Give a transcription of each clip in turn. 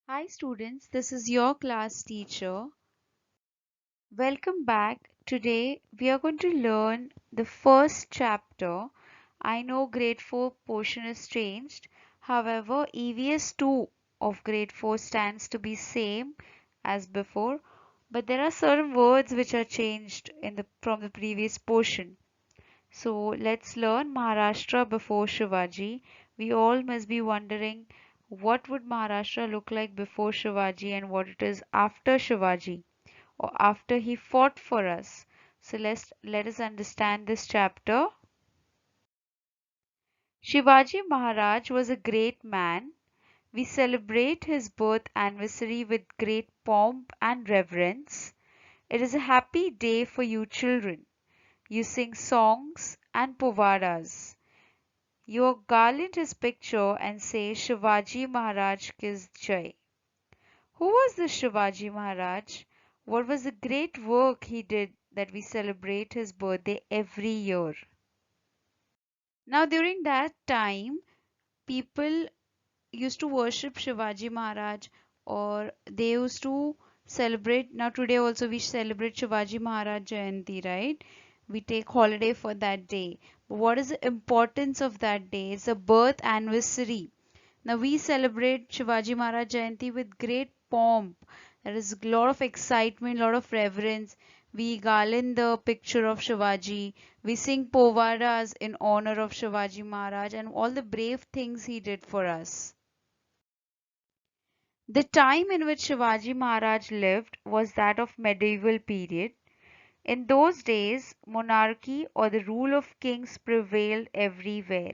Hi students, this is your class teacher. Welcome back. Today we are going to learn the first chapter. I know grade 4 portion is changed. However, EVS 2 of grade 4 stands to be same as before, but there are certain words which are changed from the previous portion. So let's learn Maharashtra before Shivaji. We all must be wondering what would Maharashtra look like before Shivaji and what it is after Shivaji or after he fought for us. So let us understand this chapter. Shivaji Maharaj was a great man. We celebrate his birth anniversary with great pomp and reverence. It is a happy day for you children. You sing songs and povadas. You garland his picture and say Shivaji Maharaj Kis Jai. Who was this Shivaji Maharaj? What was the great work he did that we celebrate his birthday every year? Now, during that time, people used to worship Shivaji Maharaj or they used to celebrate. Now, today also we celebrate Shivaji Maharaj Jayanti, right? We take holiday for that day. But what is the importance of that day? It's a birth anniversary. Now we celebrate Shivaji Maharaj Jayanti with great pomp. There is a lot of excitement, a lot of reverence. We garland the picture of Shivaji. We sing povadas in honor of Shivaji Maharaj and all the brave things he did for us. The time in which Shivaji Maharaj lived was that of medieval period. In those days, monarchy or the rule of kings prevailed everywhere.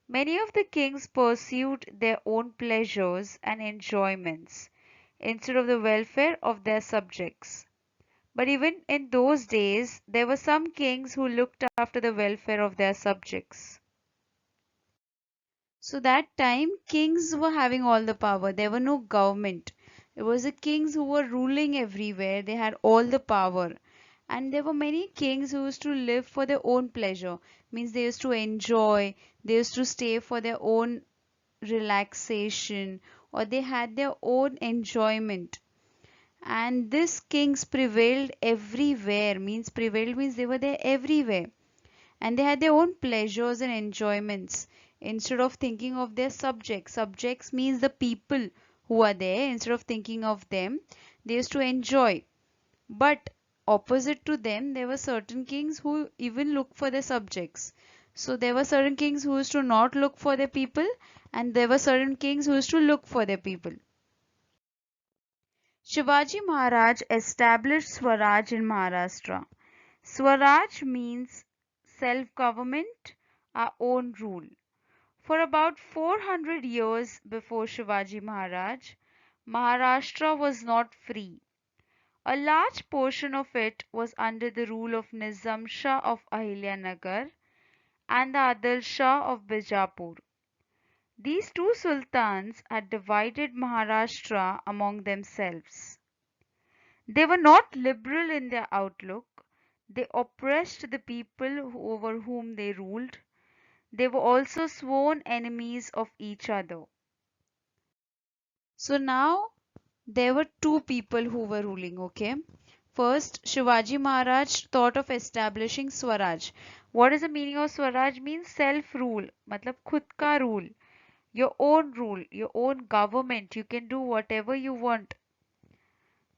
Many of the kings pursued their own pleasures and enjoyments instead of the welfare of their subjects. But even in those days, there were some kings who looked after the welfare of their subjects. So that time, kings were having all the power. There were no government. It was the kings who were ruling everywhere. They had all the power. And there were many kings who used to live for their own pleasure. Means they used to enjoy, they used to stay for their own relaxation, or they had their own enjoyment. And these kings prevailed everywhere. Means prevailed means they were there everywhere. And they had their own pleasures and enjoyments instead of thinking of their subjects. Subjects means the people who are there. Instead of thinking of them, they used to enjoy. But opposite to them, there were certain kings who even look for their subjects. So there were certain kings who used to not look for their people, and there were certain kings who used to look for their people. Shivaji Maharaj established Swaraj in Maharashtra. Swaraj means self-government, our own rule. For about 400 years before Shivaji Maharaj, Maharashtra was not free. A large portion of it was under the rule of Nizamshah of Ahilyanagar and the Adilshah of Bijapur. These two sultans had divided Maharashtra among themselves. They were not liberal in their outlook. They oppressed the people over whom they ruled. They were also sworn enemies of each other. So now there were two people who were ruling, okay? First, Shivaji Maharaj thought of establishing Swaraj. What is the meaning of Swaraj? Means self-rule, matlab khud ka rule, rule, your own government. You can do whatever you want.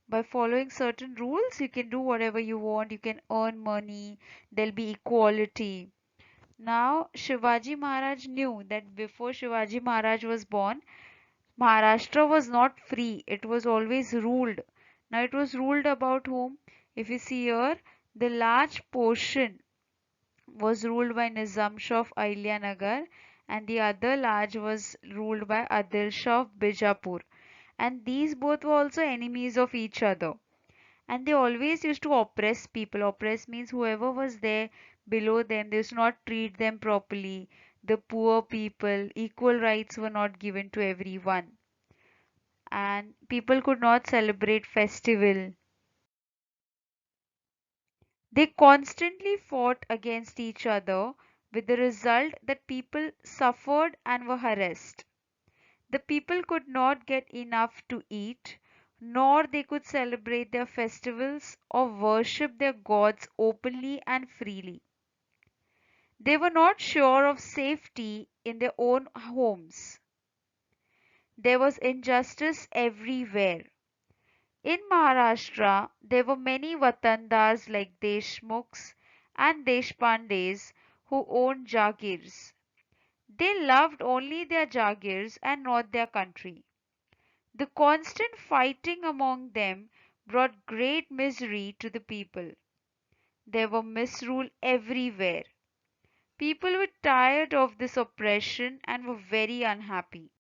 By following certain rules, you can do whatever you want. You can earn money. There'll be equality. Now, Shivaji Maharaj knew that before Shivaji Maharaj was born, Maharashtra was not free, it was always ruled. Now it was ruled about whom? If you see here, the large portion was ruled by Nizamshah of Ahilyanagar and the other large was ruled by Adilshah of Bijapur. And these both were also enemies of each other. And they always used to oppress people. Oppress means whoever was there below them, they used to not treat them properly. The poor people, equal rights were not given to everyone and people could not celebrate festival. They constantly fought against each other with the result that people suffered and were harassed. The people could not get enough to eat, nor they could celebrate their festivals or worship their gods openly and freely. They were not sure of safety in their own homes. There was injustice everywhere. In Maharashtra, there were many Watandars like Deshmukhs and Deshpandes who owned Jagirs. They loved only their Jagirs and not their country. The constant fighting among them brought great misery to the people. There was misrule everywhere. People were tired of this oppression and were very unhappy.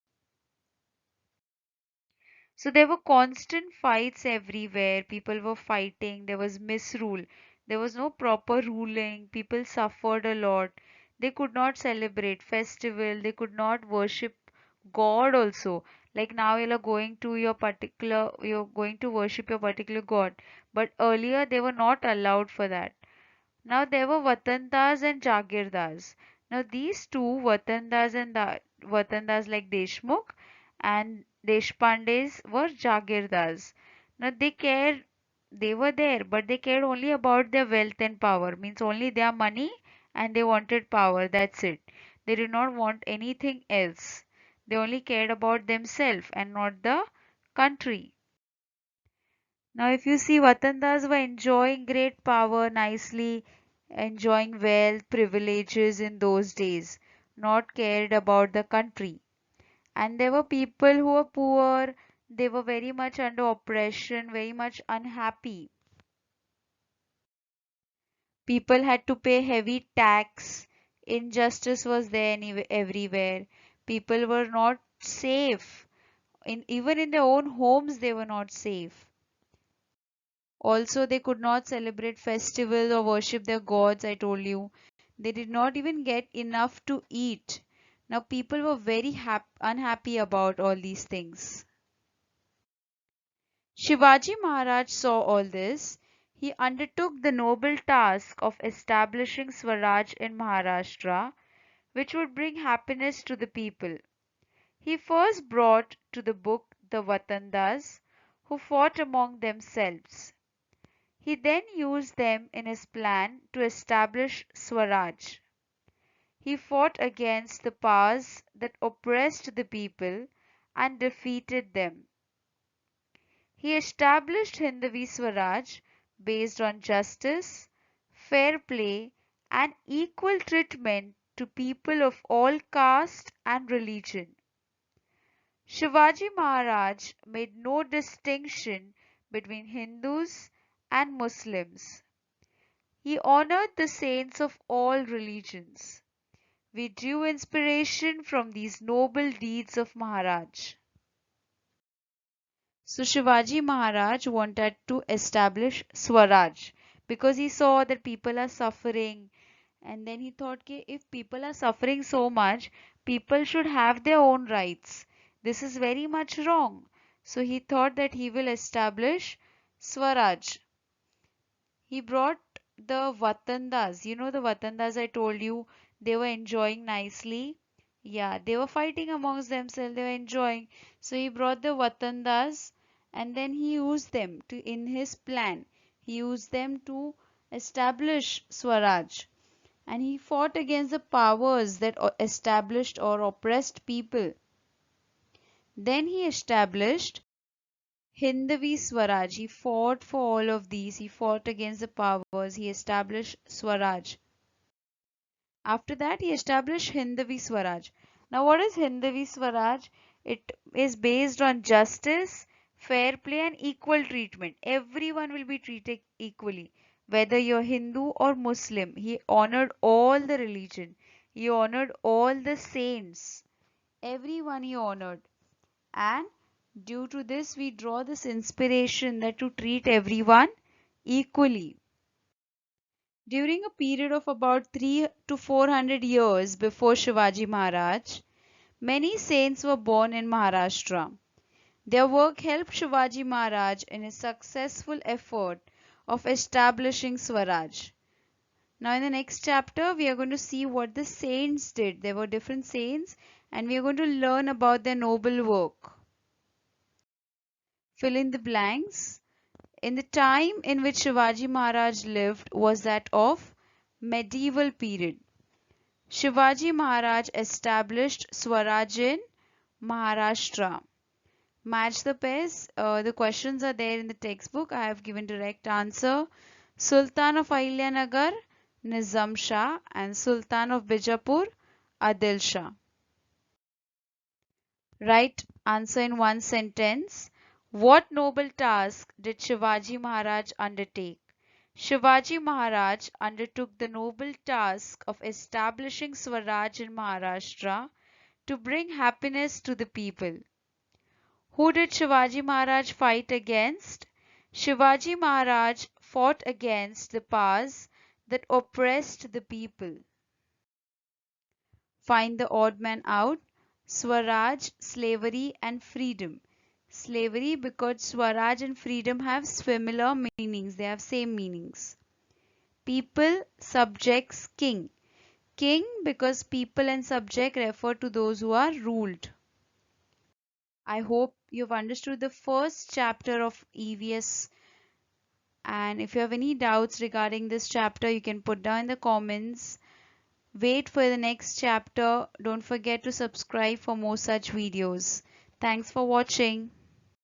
So there were constant fights everywhere. People were fighting. There was misrule. There was no proper ruling. People suffered a lot. They could not celebrate festival. They could not worship God also. Like now you're going to worship your particular God. But earlier they were not allowed for that. Now there were Watandars and Jagirdars. Now these two Watandars like Deshmukh and Deshpandes were Jagirdars. Now they were there, but they cared only about their wealth and power. Means only their money and they wanted power. That's it. They did not want anything else. They only cared about themselves and not the country. Now, if you see, Watandas were enjoying great power nicely, enjoying wealth, privileges in those days, not cared about the country. And there were people who were poor, they were very much under oppression, very much unhappy. People had to pay heavy tax, injustice was there everywhere. People were not safe. Even in their own homes, they were not safe. Also, they could not celebrate festivals or worship their gods, I told you. They did not even get enough to eat. Now, people were very unhappy about all these things. Shivaji Maharaj saw all this. He undertook the noble task of establishing Swaraj in Maharashtra, which would bring happiness to the people. He first brought to the book the Vatandas, who fought among themselves. He then used them in his plan to establish Swaraj. He fought against the powers that oppressed the people and defeated them. He established Hindavi Swaraj based on justice, fair play, and equal treatment to people of all caste and religion. Shivaji Maharaj made no distinction between Hindus and Muslims. He honored the saints of all religions. We drew inspiration from these noble deeds of Maharaj. So Shivaji Maharaj wanted to establish Swaraj because he saw that people are suffering, and then he thought that if people are suffering so much, people should have their own rights. This is very much wrong. So he thought that he will establish Swaraj. He brought the Vatandas. You know the Vatandas I told you, they were enjoying nicely. Yeah, they were fighting amongst themselves, they were enjoying. So he brought the Vatandas and then he used them to in his plan. He used them to establish Swaraj. And he fought against the powers that established or oppressed people. Then he established Hindavi Swaraj. He fought for all of these. He fought against the powers. He established Swaraj. After that, he established Hindavi Swaraj. Now, what is Hindavi Swaraj? It is based on justice, fair play, and equal treatment. Everyone will be treated equally, whether you're Hindu or Muslim. He honored all the religion. He honored all the saints. Everyone he honored. And due to this, we draw this inspiration that to treat everyone equally. During a period of about 3 to 400 years before Shivaji Maharaj, many saints were born in Maharashtra. Their work helped Shivaji Maharaj in his successful effort of establishing Swaraj. Now in the next chapter, we are going to see what the saints did. There were different saints and we are going to learn about their noble work. Fill in the blanks. In the time in which Shivaji Maharaj lived was that of medieval period. Shivaji Maharaj established Swaraj in Maharashtra. Match the pairs. The questions are there in the textbook. I have given direct answer. Sultan of Ahilya, Nizamshah, and Sultan of Bijapur, Adilshah. Write answer in one sentence. What noble task did Shivaji Maharaj undertake? Shivaji Maharaj undertook the noble task of establishing Swaraj in Maharashtra to bring happiness to the people. Who did Shivaji Maharaj fight against? Shivaji Maharaj fought against the powers that oppressed the people. Find the odd man out. Swaraj, slavery and freedom. Slavery because Swaraj and freedom have similar meanings. They have same meanings. People, subjects, king. King because people and subject refer to those who are ruled. I hope you've understood the first chapter of EVS, and if you have any doubts regarding this chapter you can put down in the comments. Wait for the next chapter. Don't forget to subscribe for more such videos. Thanks for watching.